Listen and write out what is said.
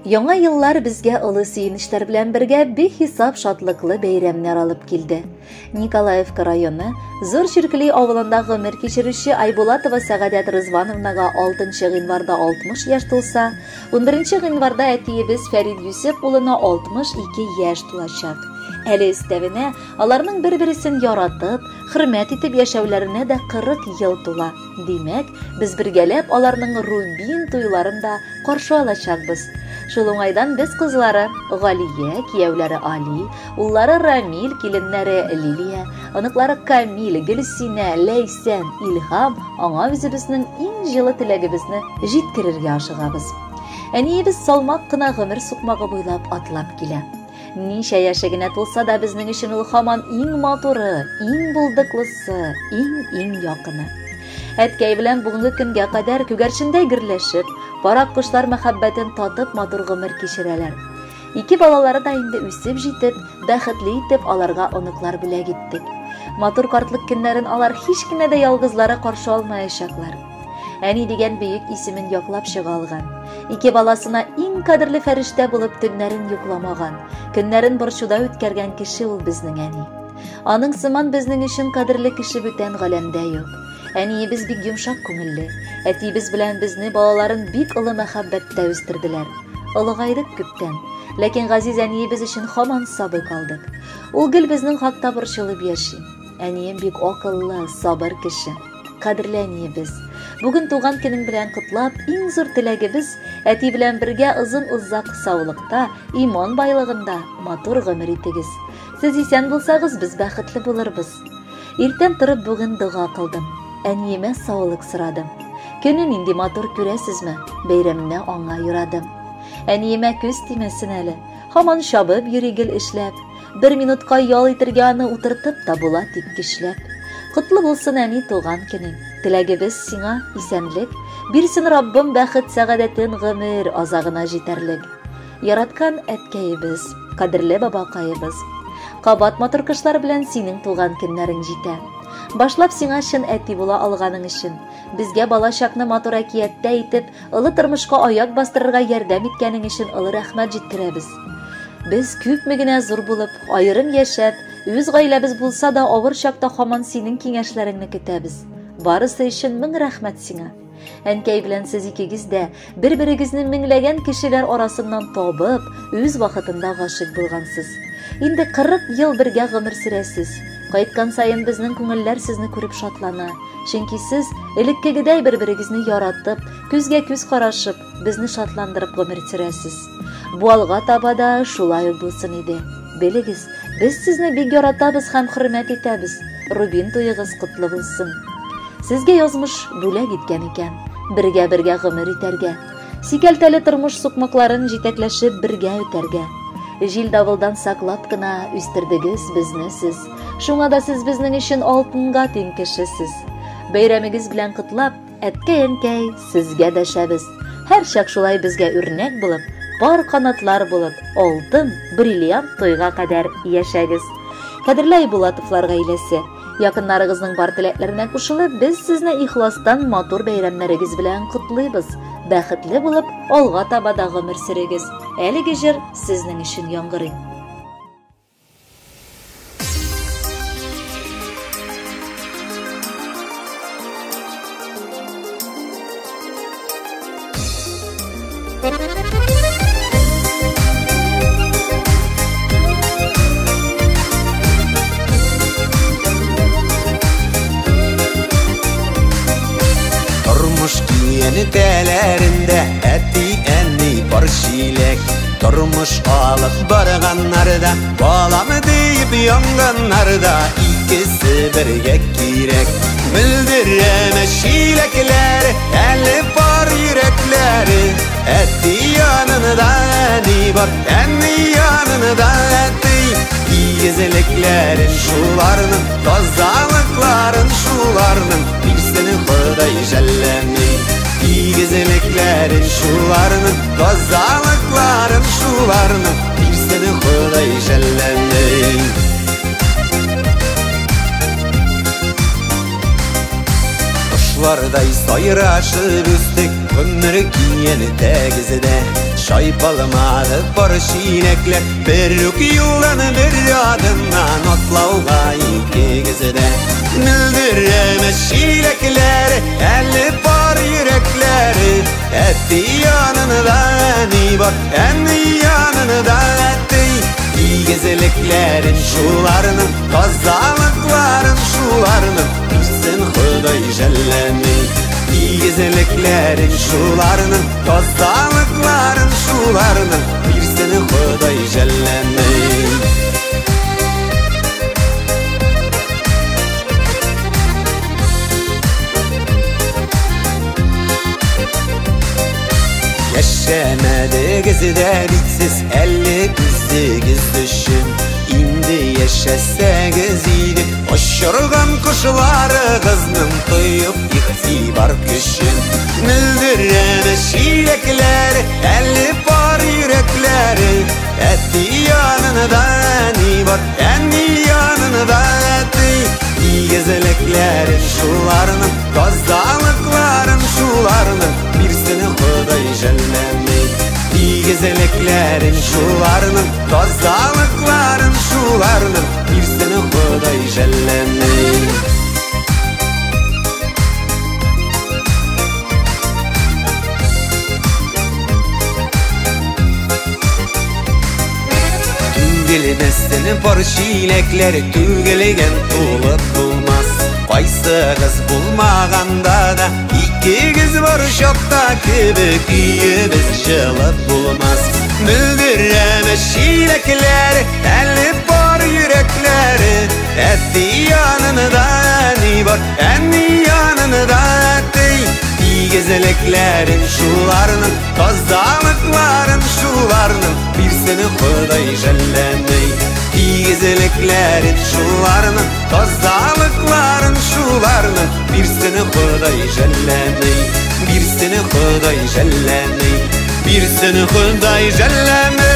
Яңа еллар безгә олы сөенечләр белән бергә бихисап шатлыклы бәйрәмнәр алып килде. Николаевка районы Зур Ширкли авылында гомер кичерүче Айбулатова Сәгадәт Рызвановнага 6 гыйнварда 60 яшь тулса, 11 гыйнварда әтиебез Фәрид Юсеп улына 62 яшь тулачак. Әле өстәвенә аларның бер-берсен яратып, хөрмәт итеп яшәүләренә дә 40 ел тула. Димәк, без бергәләп аларның Рубин туйларын да каршы алачакбыз. Шул уңайдан без кызлары Галия, кияүләре Али, уллары Рамил, киленнәре Лилия, аныклары Камил, Гөлсинә, Ләйсән, Илһам аңа үзебезнең иң җылы теләгебезне җиткерергә ашыгабыз. Әниебез салмак кына гомер сукмагы буйлап атлап килә. Ничә яше генә тулса да безнең өчен ул һаман иң матуры, иң булдыклысы, иң якыны. Әткәй белән бүгенге көнгә кадәр күгәрчендәй гөрләшеп, парак кошлар мәхәббәтен татып матур гомер кичерәләр. Ике балалары да инде үсеп җитеп, бәхетле итеп аларга оныклар бүләк иттек. Матур картлык көннәрен алар һич кенә дә ялгызлары каршы алмаячаклар. Әни дигән бөек исемен яклап чыга алган. Ике баласына иң кадерле фәрештә булып төннәрен йокламаган, көннәрен борчуда үткәргән кеше ул безнең әни. Аның сыман безнең өчен кадерле кеше бүтән галәмдә юк. Әниебез бик йомшак күңелле. Әтиебез белән безне балаларын бик олы мәхәббәттә үстерделәр. Олыгайдык күптән, ләкин газиз әниебез өчен һаман сабыр калдык. Ул гел безнең хакта борчылып яши. Әнием бик акыллы, сабыр кеше. Кадерле әниебез, бүген туган көнең белән котлап, иң зур теләгебез әти белән бергә озын-узак саулыкта, иман байлыгында матур гомер итегез. Сез исән булсагыз, без бәхетле булырбыз. Иртән торып бүген дуга кылдым. Әниемә саулык сорадым. Көнен инде матур күрәсезме? Бәйрәмне аңа юрадым. Әниемә күз тимәсен әле. Һаман шабып йөри гел эшләп. 1 минутка ял итергә аны утыртып та була тик көчләп. Котлы булсын әни туган көнең. Теләгебез сиңа исәнлек, бирсен Раббым бәхет сәгадәтен гомер азагына җитәрлек. Яраткан әткәебез, кадерле бабакаебыз. Кабат матур кышлар белән синең туган көннәрең җитә. Башлап сиңа чын әти була алганың өчен, безгә балачакны матур әкияттә итеп, олы тормышка аяк бастырырга ярдәм иткәнең өчен олы рәхмәт җиткерәбез. Без күпме генә зур булып, аерым яшәп, үз гаиләбез булса да авыр чакта һаман синең киңәшләреңне көтәбез. Барысы өчен мең рәхмәт сиңа. Әнкәй белән сез икегез дә бер-берегезне меңләгән кешеләр арасыннан табып, үз вакытында гашык булгансыз. Инде 40 ел бергә гомер сөрәсез. Кайткан сайын безнең күңелләр сезне күреп шатлана. Чөнки сез элеккегедәй бер-берегезне яратып, күзгә күз карашып, безне шатландырып гомер сөрәсез. Бу алга таба да шулай булсын иде. Белегез, без сезне бик яратабыз һәм хөрмәт итәбез. Рубин туегыз котлы булсын. Сезгә язмыш бүләк иткән икән, бергә гомер итәргә. Сикәлтәле тормыш сукмакларын җитәкләшеп бергә үтәргә. Җил давылдан саклап кына үстердегез безне сез. Шуңа да сез безнең өчен алтынга тең кешесез. Бәйрәмегез белән котлап, әткәй, сезгә дәшәбез. Һәр чак шулай безгә үрнәк булып, бар канатлар булып, алтын, бриллиант тойга кадәр яшәгез. Кадерле Айбулатовлар гаиләсе, якыннарыгызның бар теләкләренә кушылып, без сезне ихластан матур бәйрәмнәрегез белән котлыйбыз. Бәхетле булып, алга таба да гомер сөрегез. Әлеге җыр сезнең өчен яңгырый. Тәләрендә әти-әни бар чиләк. Тормыш алып барганнарда, баламы дип яңганнарда, икесе бергә кирәк. Белдерәмә чиләкләре, әле бар йөрәкләре. Әти янында әни бар, әни янында әти. Игезлекләрен шуларның, тазалыкларын шуларның, бирсен Ходай җәлләми. Игезлекләрен шуларның, тазалыкларын шуларның, бирсен Ходай җәлләми. Kuşlarday sayraşıp üstük ömür kiyeni tegizide Şaypalmadı barışinekler bir yoldan bir adından atlauğa ikigizide Mildiremez şilekleri elli bar yürekleri Etti yanında eni var eni yanında etti İyigezeliklerin şularının kazalıkların şularının bilsin Huday Jellemi İyigezeliklerin şularının kazalıkların şularının bilsin Huday Jellemi Yaşamadı gizide bitsiz 58 düşün İndi yaşasanız iyiydi Hoşurgan kuşları kızının Duyup iktibar küşün Mildiremez şilekleri 50 par yürekleri Etti yanında eni var eni yanında etti İyigezeliklerin şularının Kazalıkların şularının birisini Huday Jellemi İyigezeliklerin şularının Kazalıkların şularının birisini Huday Jellemi Tügelinesinin parşilekleri tügeligen tuğup bulmaz Qaysı kız bulmaganda da iki kız var şokta kibik biz жылып bulmaz Mildiremez şilekleri elli bar yürekleri Etti yanında eni var eni yanında etti İyigezeliklerin şularının kazalıkların şularının birisini Huday Jellemi İyigezeliklerin şularının kazalıkların şularının birisini Huday Jellemi birisini Huday Jellemi birisini Huday Jellemi